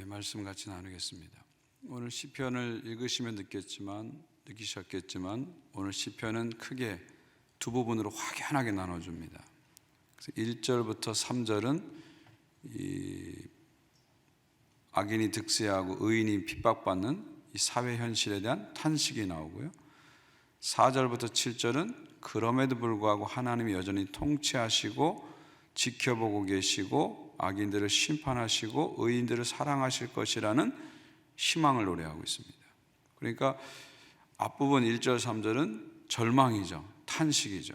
말씀 같이 나누겠습니다. 오늘 시편을 읽으시면 느끼셨겠지만 오늘 시편은 크게 두 부분으로 확연하게 나눠줍니다. 그래서 1절부터 3절은 악인이 득세하고 의인이 핍박받는 이 사회 현실에 대한 탄식이 나오고요. 4절부터 7절은 그럼에도 불구하고 하나님이 여전히 통치하시고 지켜보고 계시고 악인들을 심판하시고 의인들을 사랑하실 것이라는 희망을 노래하고 있습니다. 그러니까 앞부분 1절 3절은 절망이죠, 탄식이죠.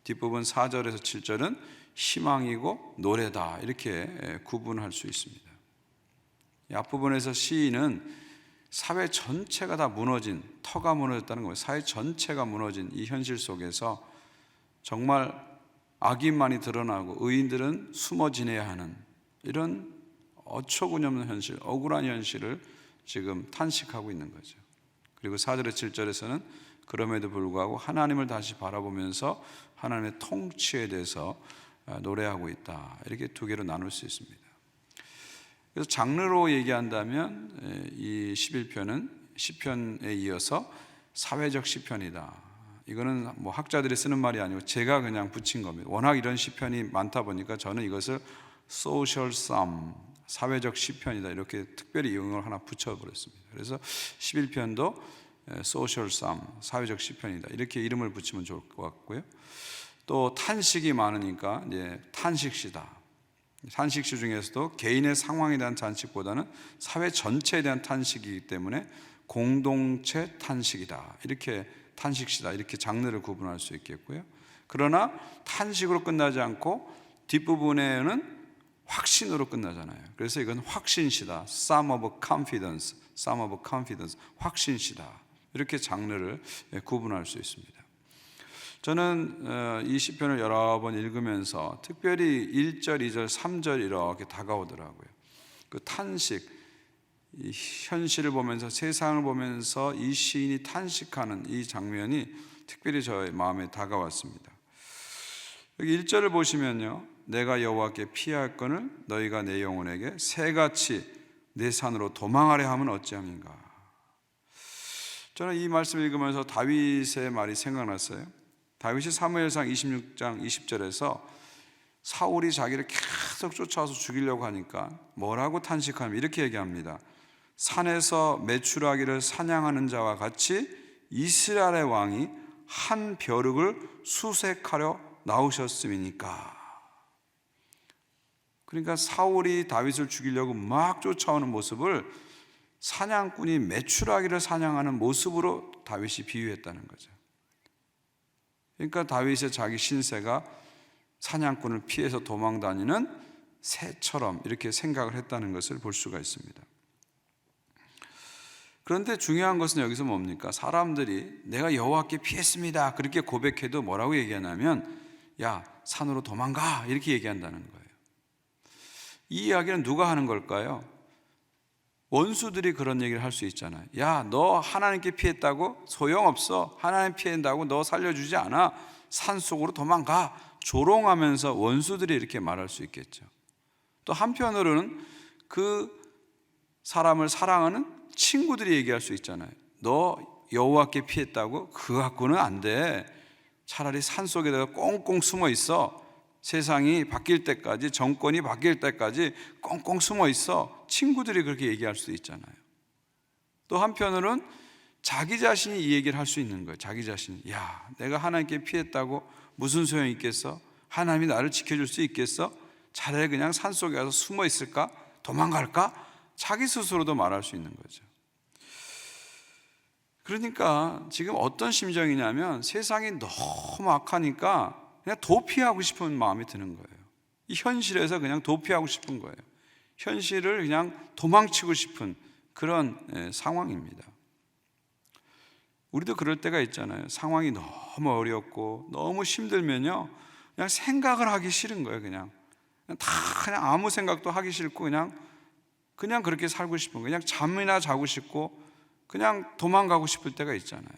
뒷부분 4절에서 7절은 희망이고 노래다, 이렇게 구분할 수 있습니다. 이 앞부분에서 시인은 사회 전체가 다 무너진, 터가 무너졌다는 거예요. 사회 전체가 무너진 이 현실 속에서 정말 악인만이 드러나고 의인들은 숨어 지내야 하는 이런 어처구니없는 현실, 억울한 현실을 지금 탄식하고 있는 거죠. 그리고 4절에 7절에서는 그럼에도 불구하고 하나님을 다시 바라보면서 하나님의 통치에 대해서 노래하고 있다, 이렇게 두 개로 나눌 수 있습니다. 그래서 장르로 얘기한다면 이 11편은 시편에 이어서 사회적 시편이다. 이거는 뭐 학자들이 쓰는 말이 아니고 제가 그냥 붙인 겁니다. 워낙 이런 시편이 많다 보니까 저는 이것을 social psalm, 사회적 시편이다, 이렇게 특별히 이용을 하나 붙여버렸습니다. 그래서 11편도 social psalm, 사회적 시편이다, 이렇게 이름을 붙이면 좋을 것 같고요. 또 탄식이 많으니까 이제 탄식시다. 탄식시 중에서도 개인의 상황에 대한 탄식보다는 사회 전체에 대한 탄식이기 때문에 공동체 탄식이다, 이렇게 탄식시다, 이렇게 장르를 구분할 수 있겠고요. 그러나 탄식으로 끝나지 않고 뒷부분에는 확신으로 끝나잖아요. 그래서 이건 확신시다, Psalm of confidence, Psalm of confidence, 확신시다, 이렇게 장르를 구분할 수 있습니다. 저는 이 시편을 여러 번 읽으면서 특별히 1절, 2절, 3절 이렇게 다가오더라고요. 그 탄식, 이 현실을 보면서, 세상을 보면서 이 시인이 탄식하는 이 장면이 특별히 저의 마음에 다가왔습니다. 여기 1절을 보시면요, 내가 여호와께 피할거늘 너희가 내 영혼에게 새같이 내 산으로 도망하려 하면 어찌함인가. 저는 이 말씀을 읽으면서 다윗의 말이 생각났어요. 다윗이 사무엘상 26장 20절에서 사울이 자기를 계속 쫓아와서 죽이려고 하니까 뭐라고 탄식하면 이렇게 얘기합니다. 산에서 메추라기를 사냥하는 자와 같이 이스라엘의 왕이 한 벼룩을 수색하려 나오셨음이니까. 그러니까 사울이 다윗을 죽이려고 막 쫓아오는 모습을 사냥꾼이 메추라기를 사냥하는 모습으로 다윗이 비유했다는 거죠. 그러니까 다윗의 자기 신세가 사냥꾼을 피해서 도망다니는 새처럼 이렇게 생각을 했다는 것을 볼 수가 있습니다. 그런데 중요한 것은 여기서 뭡니까? 사람들이 내가 여호와께 피했습니다, 그렇게 고백해도 뭐라고 얘기하냐면 야, 산으로 도망가, 이렇게 얘기한다는 거예요. 이 이야기는 누가 하는 걸까요? 원수들이 그런 얘기를 할 수 있잖아요. 야, 너 하나님께 피했다고? 소용없어. 하나님 피한다고 너 살려주지 않아. 산속으로 도망가. 조롱하면서 원수들이 이렇게 말할 수 있겠죠. 또 한편으로는 그 사람을 사랑하는 친구들이 얘기할 수 있잖아요. 너 여호와께 피했다고? 그거 갖고는 안 돼. 차라리 산속에다가 꽁꽁 숨어 있어. 세상이 바뀔 때까지, 정권이 바뀔 때까지 꽁꽁 숨어 있어. 친구들이 그렇게 얘기할 수도 있잖아요. 또 한편으로는 자기 자신이 이 얘기를 할 수 있는 거예요. 자기 자신이, 야, 내가 하나님께 피했다고 무슨 소용이 있겠어? 하나님이 나를 지켜줄 수 있겠어? 차라리 그냥 산속에 가서 숨어 있을까? 도망갈까? 자기 스스로도 말할 수 있는 거죠. 그러니까 지금 어떤 심정이냐면 세상이 너무 악하니까 그냥 도피하고 싶은 마음이 드는 거예요. 이 현실에서 그냥 도피하고 싶은 거예요. 현실을 그냥 도망치고 싶은 그런 상황입니다. 우리도 그럴 때가 있잖아요. 상황이 너무 어렵고 너무 힘들면요, 그냥 생각을 하기 싫은 거예요. 그냥 아무 생각도 하기 싫고 그냥 그렇게 살고 싶은 거예요. 그냥 잠이나 자고 싶고 그냥 도망가고 싶을 때가 있잖아요.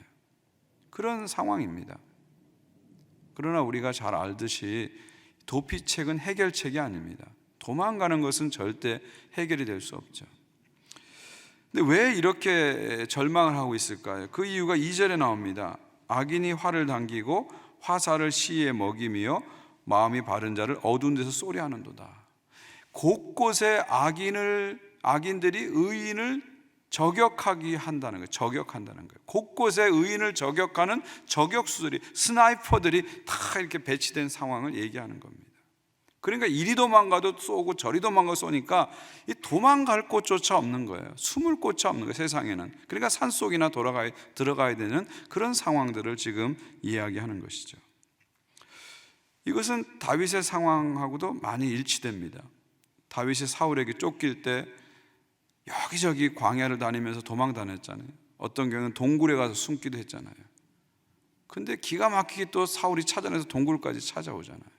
그런 상황입니다. 그러나 우리가 잘 알듯이 도피책은 해결책이 아닙니다. 도망가는 것은 절대 해결이 될 수 없죠. 근데 왜 이렇게 절망을 하고 있을까요? 그 이유가 2절에 나옵니다. 악인이 활을 당기고 화살을 시에 먹이며 마음이 바른 자를 어두운 데서 쏘려하는도다. 곳곳에 악인들이 의인을 저격하게 한다는 거예요. 저격한다는 거예요. 곳곳에 의인을 저격하는 저격수들이, 스나이퍼들이 다 이렇게 배치된 상황을 얘기하는 겁니다. 그러니까 이리 도망가도 쏘고 저리 도망가도 쏘니까 이 도망갈 곳조차 없는 거예요. 숨을 곳이 없는 거예요, 세상에는. 그러니까 산속이나 들어가야 되는 그런 상황들을 지금 이야기하는 것이죠. 이것은 다윗의 상황하고도 많이 일치됩니다. 다윗이 사울에게 쫓길 때 여기저기 광야를 다니면서 도망 다녔잖아요. 어떤 경우는 동굴에 가서 숨기도 했잖아요. 근데 기가 막히게 또 사울이 찾아내서 동굴까지 찾아오잖아요.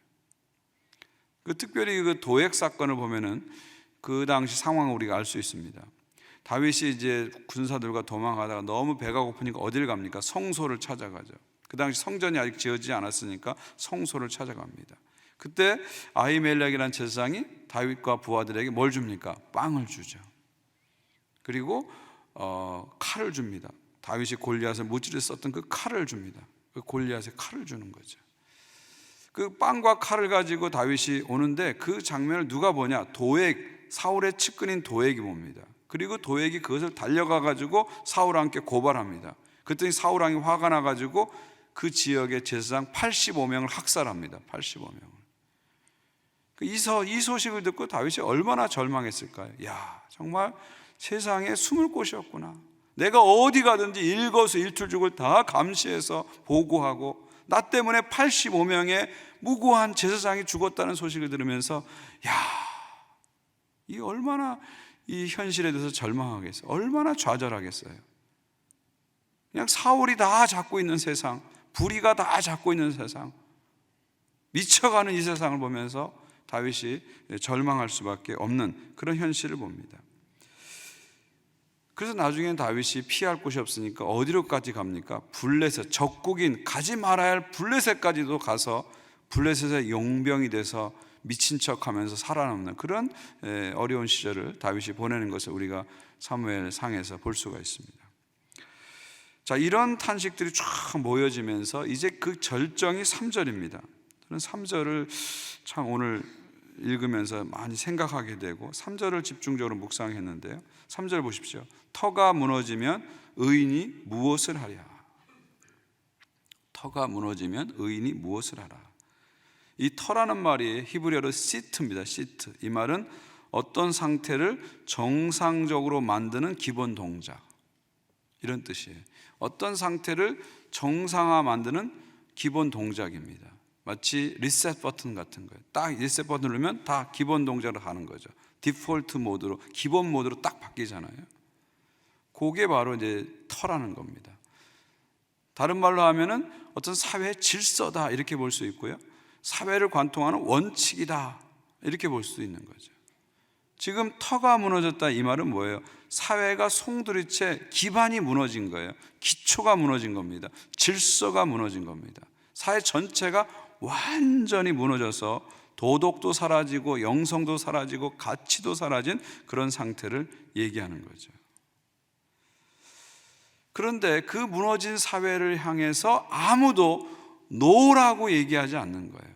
특별히 그 도액 사건을 보면은 그 당시 상황을 우리가 알 수 있습니다. 다윗이 이제 군사들과 도망가다가 너무 배가 고프니까 어딜 갑니까? 성소를 찾아가죠. 그 당시 성전이 아직 지어지지 않았으니까 성소를 찾아갑니다. 그때 아히멜렉이라는 제사장이 다윗과 부하들에게 뭘 줍니까? 빵을 주죠. 그리고 칼을 줍니다. 다윗이 골리앗을 무찌르 썼던 그 칼을 줍니다. 그 골리앗의 칼을 주는 거죠. 그 빵과 칼을 가지고 다윗이 오는데 그 장면을 누가 보냐? 사울의 측근인 도액이 봅니다. 그리고 도액이 그것을 달려가 가지고 사울 왕께 고발합니다. 그랬더니 사울 왕이 화가 나 가지고 그 지역의 제사장 85명을 학살합니다. 85명을. 이 소식을 듣고 다윗이 얼마나 절망했을까요? 야, 정말 세상에 숨을 곳이 없구나. 내가 어디 가든지 일거수일투족을 다 감시해서 보고하고 나 때문에 85명의 무고한 제사장이 죽었다는 소식을 들으면서 야, 이 얼마나 이 현실에 대해서 절망하겠어요. 얼마나 좌절하겠어요. 그냥 사울이 다 잡고 있는 세상, 불의가 다 잡고 있는 세상, 미쳐가는 이 세상을 보면서 다윗이 절망할 수밖에 없는 그런 현실을 봅니다. 그래서 나중에는 다윗이 피할 곳이 없으니까 어디로까지 갑니까? 블레셋, 적국인 가지 말아야 할 블레셋까지도 가서 블레셋의 용병이 돼서 미친 척하면서 살아남는 그런 어려운 시절을 다윗이 보내는 것을 우리가 사무엘상에서 볼 수가 있습니다. 자, 이런 탄식들이 쫙 모여지면서 이제 그 절정이 3절입니다. 저는 3절을 참 오늘 읽으면서 많이 생각하게 되고 3절을 집중적으로 묵상했는데요. 3절 보십시오. 터가 무너지면 의인이 무엇을 하랴? 터가 무너지면 의인이 무엇을 하라? 이 터라는 말이 히브리어로 시트입니다. 시트. 이 말은 어떤 상태를 정상적으로 만드는 기본 동작, 이런 뜻이에요. 어떤 상태를 정상화 만드는 기본 동작입니다. 마치 리셋 버튼 같은 거예요. 딱 리셋 버튼 누르면 다 기본 동작으로 가는 거죠. 디폴트 모드로, 기본 모드로 딱 바뀌잖아요. 그게 바로 이제 터라는 겁니다. 다른 말로 하면은 어떤 사회의 질서다 이렇게 볼 수 있고요. 사회를 관통하는 원칙이다 이렇게 볼 수 있는 거죠. 지금 터가 무너졌다 이 말은 뭐예요? 사회가 송두리째 기반이 무너진 거예요. 기초가 무너진 겁니다. 질서가 무너진 겁니다. 사회 전체가 완전히 무너져서 도덕도 사라지고 영성도 사라지고 가치도 사라진 그런 상태를 얘기하는 거죠. 그런데 그 무너진 사회를 향해서 아무도 노라고 얘기하지 않는 거예요.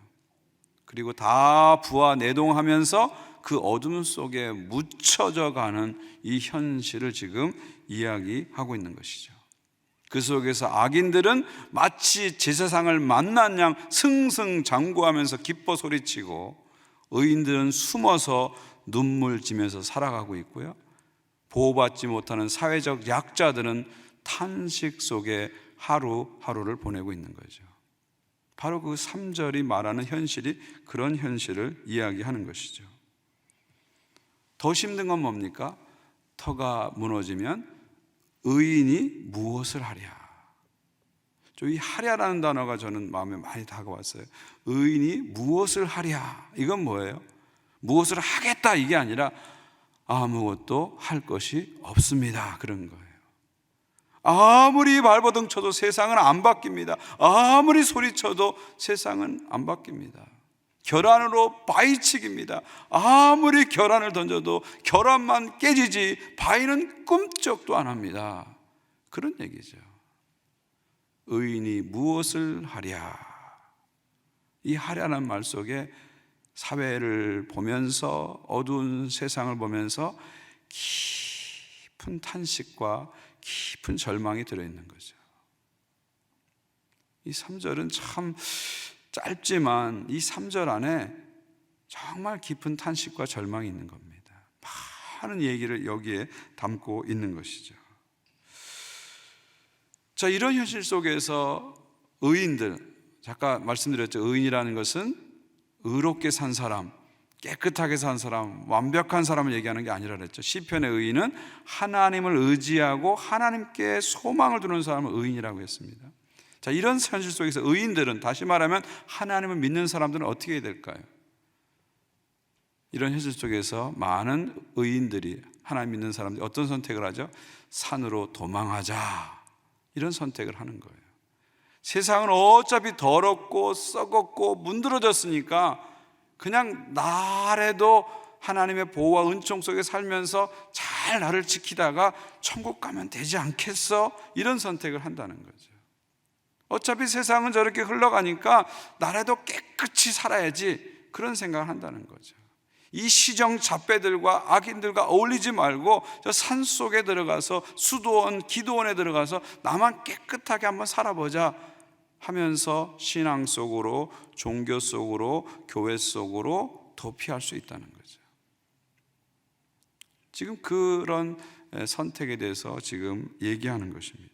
그리고 다 부하 내동하면서 그 어둠 속에 묻혀져 가는 이 현실을 지금 이야기하고 있는 것이죠. 그 속에서 악인들은 마치 제사상을 만난 양 승승장구하면서 기뻐 소리치고, 의인들은 숨어서 눈물 지면서 살아가고 있고요, 보호받지 못하는 사회적 약자들은 탄식 속에 하루하루를 보내고 있는 거죠. 바로 그 3절이 말하는 현실이 그런 현실을 이야기하는 것이죠. 더 힘든 건 뭡니까? 터가 무너지면 의인이 무엇을 하랴? 이 하랴라는 단어가 저는 마음에 많이 다가왔어요. 의인이 무엇을 하랴? 이건 뭐예요? 무엇을 하겠다 이게 아니라 아무것도 할 것이 없습니다, 그런 거예요. 아무리 발버둥 쳐도 세상은 안 바뀝니다. 아무리 소리쳐도 세상은 안 바뀝니다. 결안으로 바위치기입니다. 아무리 결안을 던져도 결안만 깨지지 바위는 꿈쩍도 안 합니다. 그런 얘기죠. 의인이 무엇을 하랴. 이 하랴라는 말 속에 사회를 보면서, 어두운 세상을 보면서 깊은 탄식과 깊은 절망이 들어있는 거죠. 이 3절은 참 짧지만 이 3절 안에 정말 깊은 탄식과 절망이 있는 겁니다. 많은 얘기를 여기에 담고 있는 것이죠. 자, 이런 현실 속에서 의인들, 잠깐 말씀드렸죠. 의인이라는 것은 의롭게 산 사람, 깨끗하게 산 사람, 완벽한 사람을 얘기하는 게 아니라 그랬죠. 시편의 의인은 하나님을 의지하고 하나님께 소망을 두는 사람을 의인이라고 했습니다. 자, 이런 현실 속에서 의인들은, 다시 말하면 하나님을 믿는 사람들은 어떻게 해야 될까요? 이런 현실 속에서 많은 의인들이, 하나님 믿는 사람들이 어떤 선택을 하죠? 산으로 도망하자, 이런 선택을 하는 거예요. 세상은 어차피 더럽고 썩었고 문드러졌으니까 그냥 나라도 하나님의 보호와 은총 속에 살면서 잘 나를 지키다가 천국 가면 되지 않겠어? 이런 선택을 한다는 거죠. 어차피 세상은 저렇게 흘러가니까 나라도 깨끗이 살아야지, 그런 생각을 한다는 거죠. 이 시정잡배들과 악인들과 어울리지 말고 저 산속에 들어가서, 수도원, 기도원에 들어가서 나만 깨끗하게 한번 살아보자 하면서 신앙 속으로, 종교 속으로, 교회 속으로 도피할 수 있다는 거죠. 지금 그런 선택에 대해서 지금 얘기하는 것입니다.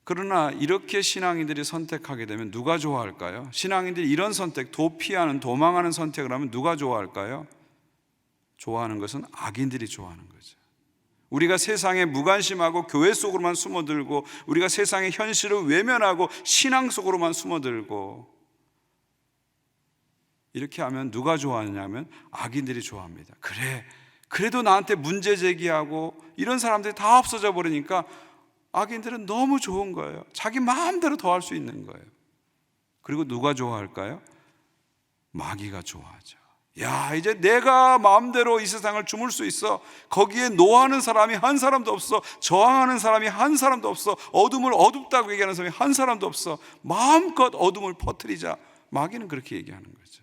그러나 이렇게 신앙인들이 선택하게 되면 누가 좋아할까요? 신앙인들이 이런 선택, 도피하는, 도망하는 선택을 하면 누가 좋아할까요? 좋아하는 것은 악인들이 좋아하는 거죠. 우리가 세상에 무관심하고 교회 속으로만 숨어들고, 우리가 세상의 현실을 외면하고 신앙 속으로만 숨어들고, 이렇게 하면 누가 좋아하냐면 악인들이 좋아합니다. 그래도 나한테 문제 제기하고 이런 사람들이 다 없어져 버리니까 악인들은 너무 좋은 거예요. 자기 마음대로 더 할 수 있는 거예요. 그리고 누가 좋아할까요? 마귀가 좋아하죠. 야, 이제 내가 마음대로 이 세상을 주물 수 있어. 거기에 노하는 사람이 한 사람도 없어. 저항하는 사람이 한 사람도 없어. 어둠을 어둡다고 얘기하는 사람이 한 사람도 없어. 마음껏 어둠을 퍼뜨리자. 마귀는 그렇게 얘기하는 거죠.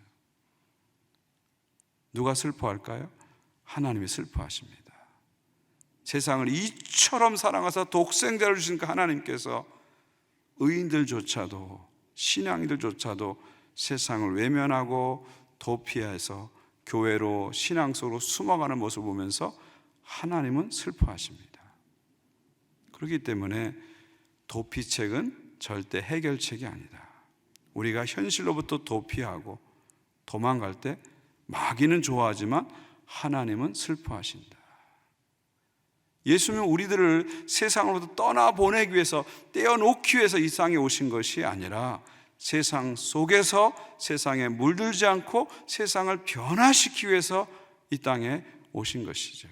누가 슬퍼할까요? 하나님이 슬퍼하십니다. 세상을 이처럼 사랑하사 독생자를 주신 그 하나님께서 의인들조차도, 신앙인들조차도 세상을 외면하고 도피해서 교회로, 신앙 속으로 숨어가는 모습을 보면서 하나님은 슬퍼하십니다. 그렇기 때문에 도피책은 절대 해결책이 아니다. 우리가 현실로부터 도피하고 도망갈 때 마귀는 좋아하지만 하나님은 슬퍼하신다. 예수님은 우리들을 세상으로부터 떠나보내기 위해서, 떼어놓기 위해서 이 땅에 오신 것이 아니라 세상 속에서 세상에 물들지 않고 세상을 변화시키기 위해서 이 땅에 오신 것이죠.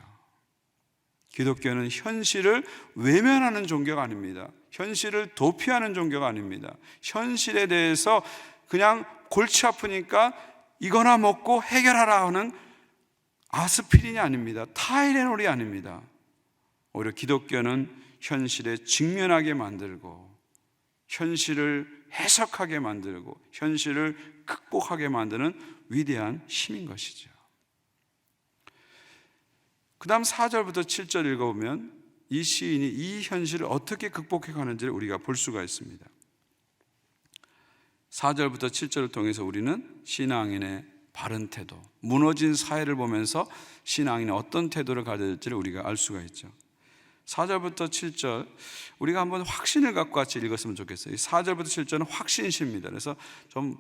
기독교는 현실을 외면하는 종교가 아닙니다. 현실을 도피하는 종교가 아닙니다. 현실에 대해서 그냥 골치 아프니까 이거나 먹고 해결하라 하는 아스피린이 아닙니다. 타이레놀이 아닙니다. 오히려 기독교는 현실에 직면하게 만들고, 현실을 해석하게 만들고, 현실을 극복하게 만드는 위대한 힘인 것이죠. 그 다음 4절부터 7절 읽어보면 이 시인이 이 현실을 어떻게 극복해 가는지를 우리가 볼 수가 있습니다. 4절부터 7절을 통해서 우리는 신앙인의 바른 태도, 무너진 사회를 보면서 신앙인은 어떤 태도를 가져야 될지를 우리가 알 수가 있죠. 4절부터 7절 우리가 한번 확신을 갖고 같이 읽었으면 좋겠어요. 4절부터 7절은 확신시입니다. 그래서 좀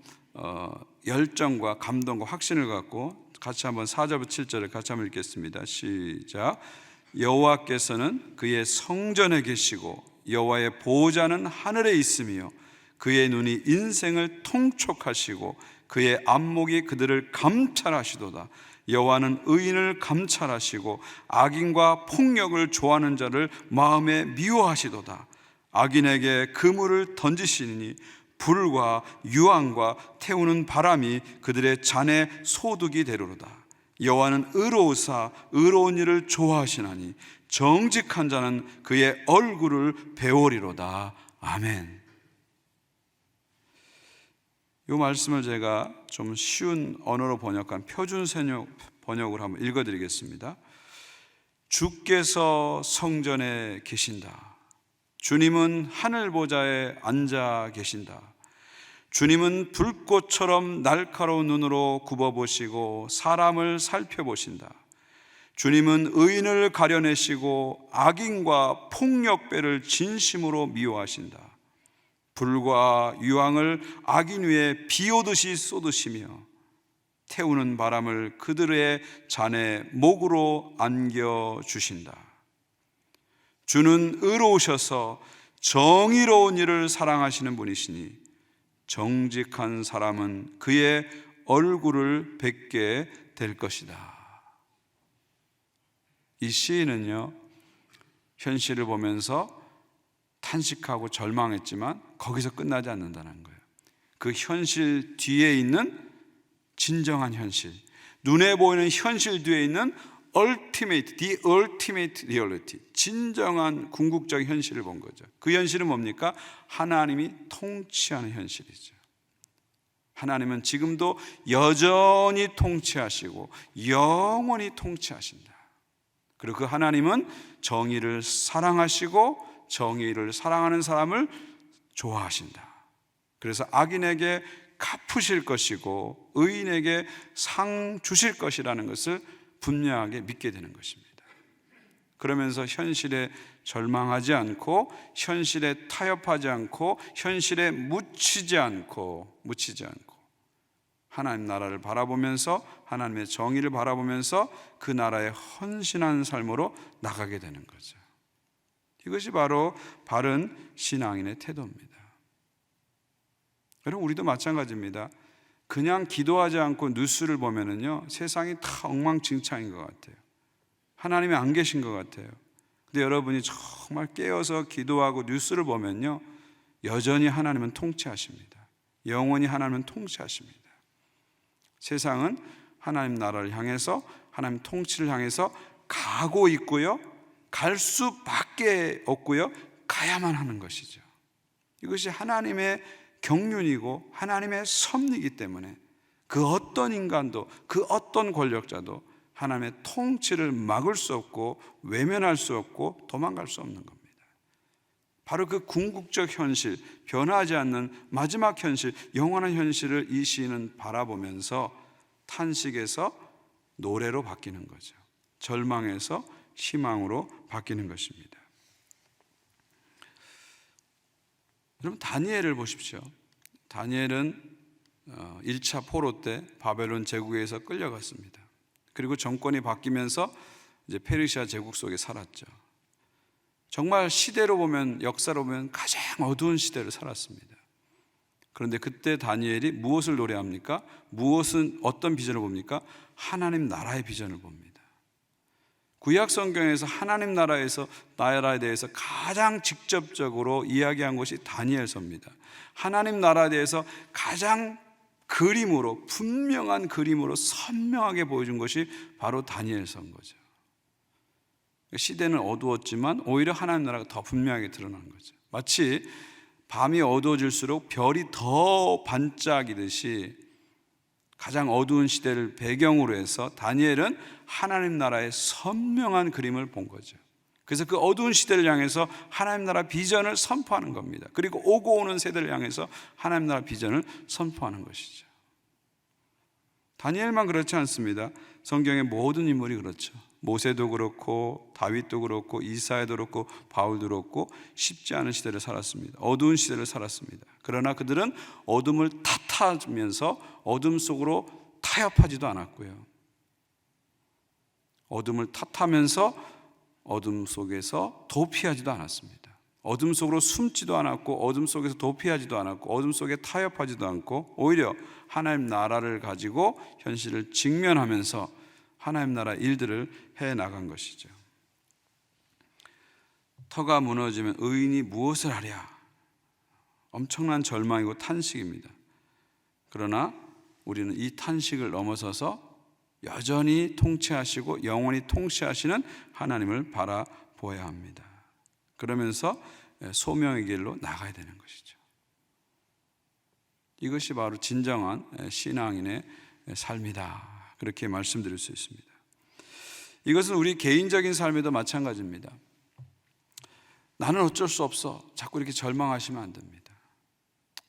열정과 감동과 확신을 갖고 같이 한번 4절부터 7절을 같이 한번 읽겠습니다. 시작. 여호와께서는 그의 성전에 계시고 여호와의 보호자는 하늘에 있으며 그의 눈이 인생을 통촉하시고 그의 안목이 그들을 감찰하시도다. 여호와는 의인을 감찰하시고 악인과 폭력을 좋아하는 자를 마음에 미워하시도다. 악인에게 그물을 던지시니 불과 유황과 태우는 바람이 그들의 잔에 소득이 되리로다. 여호와는 의로우사 의로운 일을 좋아하시나니 정직한 자는 그의 얼굴을 배우리로다. 아멘. 이 말씀을 제가 좀 쉬운 언어로 번역한 표준 번역을 한번 읽어드리겠습니다. 주께서 성전에 계신다. 주님은 하늘 보좌에 앉아 계신다. 주님은 불꽃처럼 날카로운 눈으로 굽어보시고 사람을 살펴보신다. 주님은 의인을 가려내시고 악인과 폭력배를 진심으로 미워하신다. 불과 유황을 악인 위에 비 오듯이 쏟으시며 태우는 바람을 그들의 잔에 목으로 안겨주신다. 주는 의로우셔서 정의로운 일을 사랑하시는 분이시니 정직한 사람은 그의 얼굴을 뵙게 될 것이다. 이 시인은요, 현실을 보면서 탄식하고 절망했지만 거기서 끝나지 않는다는 거예요. 그 현실 뒤에 있는 진정한 현실, 눈에 보이는 현실 뒤에 있는 the ultimate reality, 진정한 궁극적 현실을 본 거죠. 그 현실은 뭡니까? 하나님이 통치하는 현실이죠. 하나님은 지금도 여전히 통치하시고 영원히 통치하신다. 그리고 그 하나님은 정의를 사랑하시고 정의를 사랑하는 사람을 좋아하신다. 그래서 악인에게 갚으실 것이고 의인에게 상 주실 것이라는 것을 분명하게 믿게 되는 것입니다. 그러면서 현실에 절망하지 않고 현실에 타협하지 않고 현실에 묻히지 않고 하나님 나라를 바라보면서 하나님의 정의를 바라보면서 그 나라에 헌신한 삶으로 나가게 되는 거죠. 이것이 바로 바른 신앙인의 태도입니다. 여러분, 우리도 마찬가지입니다. 그냥 기도하지 않고 뉴스를 보면은요, 세상이 다 엉망진창인 것 같아요. 하나님이 안 계신 것 같아요. 근데 여러분이 정말 깨어서 기도하고 뉴스를 보면요, 여전히 하나님은 통치하십니다. 영원히 하나님은 통치하십니다. 세상은 하나님 나라를 향해서 하나님 통치를 향해서 가고 있고요, 갈 수밖에 없고요, 가야만 하는 것이죠. 이것이 하나님의 경륜이고 하나님의 섭리이기 때문에 그 어떤 인간도 그 어떤 권력자도 하나님의 통치를 막을 수 없고 외면할 수 없고 도망갈 수 없는 겁니다. 바로 그 궁극적 현실, 변하지 않는 마지막 현실, 영원한 현실을 이 시인은 바라보면서 탄식에서 노래로 바뀌는 거죠. 절망에서 희망으로 바뀌는 것입니다. 여러분, 다니엘을 보십시오. 다니엘은 1차 포로 때 바벨론 제국에서 끌려갔습니다. 그리고 정권이 바뀌면서 이제 페르시아 제국 속에 살았죠. 정말 시대로 보면, 역사로 보면 가장 어두운 시대를 살았습니다. 그런데 그때 다니엘이 무엇을 노래합니까? 어떤 비전을 봅니까? 하나님 나라의 비전을 봅니다. 구약 성경에서 하나님 나라에 대해서 가장 직접적으로 이야기한 것이 다니엘서입니다. 하나님 나라에 대해서 가장 분명한 그림으로 선명하게 보여준 것이 바로 다니엘서인 거죠. 시대는 어두웠지만 오히려 하나님 나라가 더 분명하게 드러난 거죠. 마치 밤이 어두워질수록 별이 더 반짝이듯이 가장 어두운 시대를 배경으로 해서 다니엘은 하나님 나라의 선명한 그림을 본 거죠. 그래서 그 어두운 시대를 향해서 하나님 나라 비전을 선포하는 겁니다. 그리고 오고 오는 세대를 향해서 하나님 나라 비전을 선포하는 것이죠. 다니엘만 그렇지 않습니다. 성경의 모든 인물이 그렇죠. 모세도 그렇고 다윗도 그렇고 이사야도 그렇고 바울도 그렇고 쉽지 않은 시대를 살았습니다. 어두운 시대를 살았습니다. 그러나 그들은 어둠을 탓하면서 어둠 속으로 타협하지도 않았고요. 어둠을 탓하면서 어둠 속에서 도피하지도 않았습니다. 어둠 속으로 숨지도 않았고 어둠 속에서 도피하지도 않았고 어둠 속에 타협하지도 않고 오히려 하나님 나라를 가지고 현실을 직면하면서 하나님 나라 일들을 해나간 것이죠. 터가 무너지면 의인이 무엇을 하랴? 엄청난 절망이고 탄식입니다. 그러나 우리는 이 탄식을 넘어서서 여전히 통치하시고 영원히 통치하시는 하나님을 바라보아야 합니다. 그러면서 소명의 길로 나가야 되는 것이죠. 이것이 바로 진정한 신앙인의 삶이다, 그렇게 말씀드릴 수 있습니다. 이것은 우리 개인적인 삶에도 마찬가지입니다. 나는 어쩔 수 없어, 자꾸 이렇게 절망하시면 안 됩니다.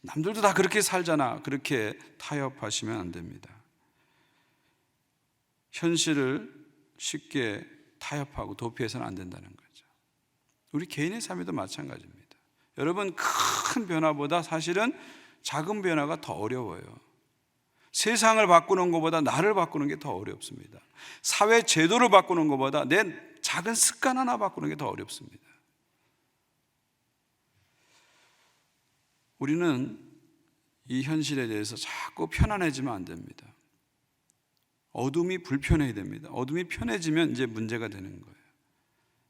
남들도 다 그렇게 살잖아, 그렇게 타협하시면 안 됩니다. 현실을 쉽게 타협하고 도피해서는 안 된다는 거죠. 우리 개인의 삶에도 마찬가지입니다. 여러분, 큰 변화보다 사실은 작은 변화가 더 어려워요. 세상을 바꾸는 것보다 나를 바꾸는 게 더 어렵습니다. 사회 제도를 바꾸는 것보다 내 작은 습관 하나 바꾸는 게 더 어렵습니다. 우리는 이 현실에 대해서 자꾸 편안해지면 안 됩니다. 어둠이 불편해야 됩니다. 어둠이 편해지면 이제 문제가 되는 거예요.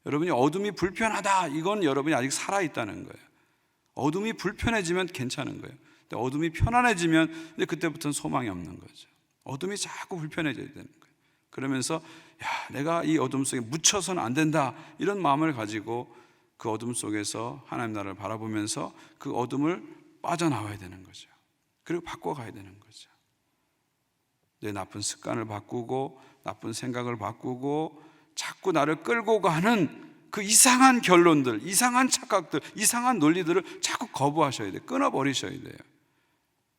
여러분이 어둠이 불편하다, 이건 여러분이 아직 살아있다는 거예요. 어둠이 불편해지면 괜찮은 거예요. 근데 어둠이 편안해지면 이제 그때부터는 소망이 없는 거죠. 어둠이 자꾸 불편해져야 되는 거예요. 그러면서 내가 이 어둠 속에 묻혀서는 안 된다, 이런 마음을 가지고 그 어둠 속에서 하나님 나라를 바라보면서 그 어둠을 빠져나와야 되는 거죠. 그리고 바꿔가야 되는 거죠. 내 나쁜 습관을 바꾸고 나쁜 생각을 바꾸고 자꾸 나를 끌고 가는 그 이상한 결론들, 이상한 착각들, 이상한 논리들을 자꾸 거부하셔야 돼요. 끊어버리셔야 돼요.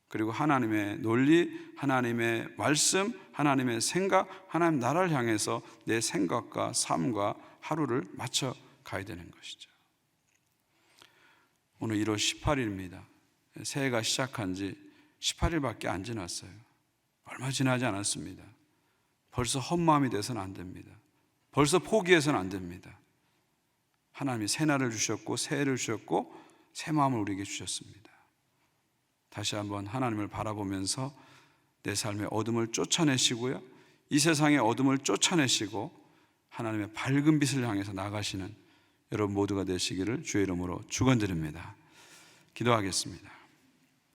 그리고 하나님의 논리, 하나님의 말씀, 하나님의 생각, 하나님 나라를 향해서 내 생각과 삶과 하루를 맞춰 가야 되는 것이죠. 오늘 1월 18일입니다. 새해가 시작한 지 18일밖에 안 지났어요. 얼마 지나지 않았습니다. 벌써 헛마음이 돼서는 안 됩니다. 벌써 포기해서는 안 됩니다. 하나님이 새 날을 주셨고 새해를 주셨고 새 마음을 우리에게 주셨습니다. 다시 한번 하나님을 바라보면서 내 삶의 어둠을 쫓아내시고요, 이 세상의 어둠을 쫓아내시고 하나님의 밝은 빛을 향해서 나가시는 여러분 모두가 되시기를 주의 이름으로 축원드립니다. 기도하겠습니다.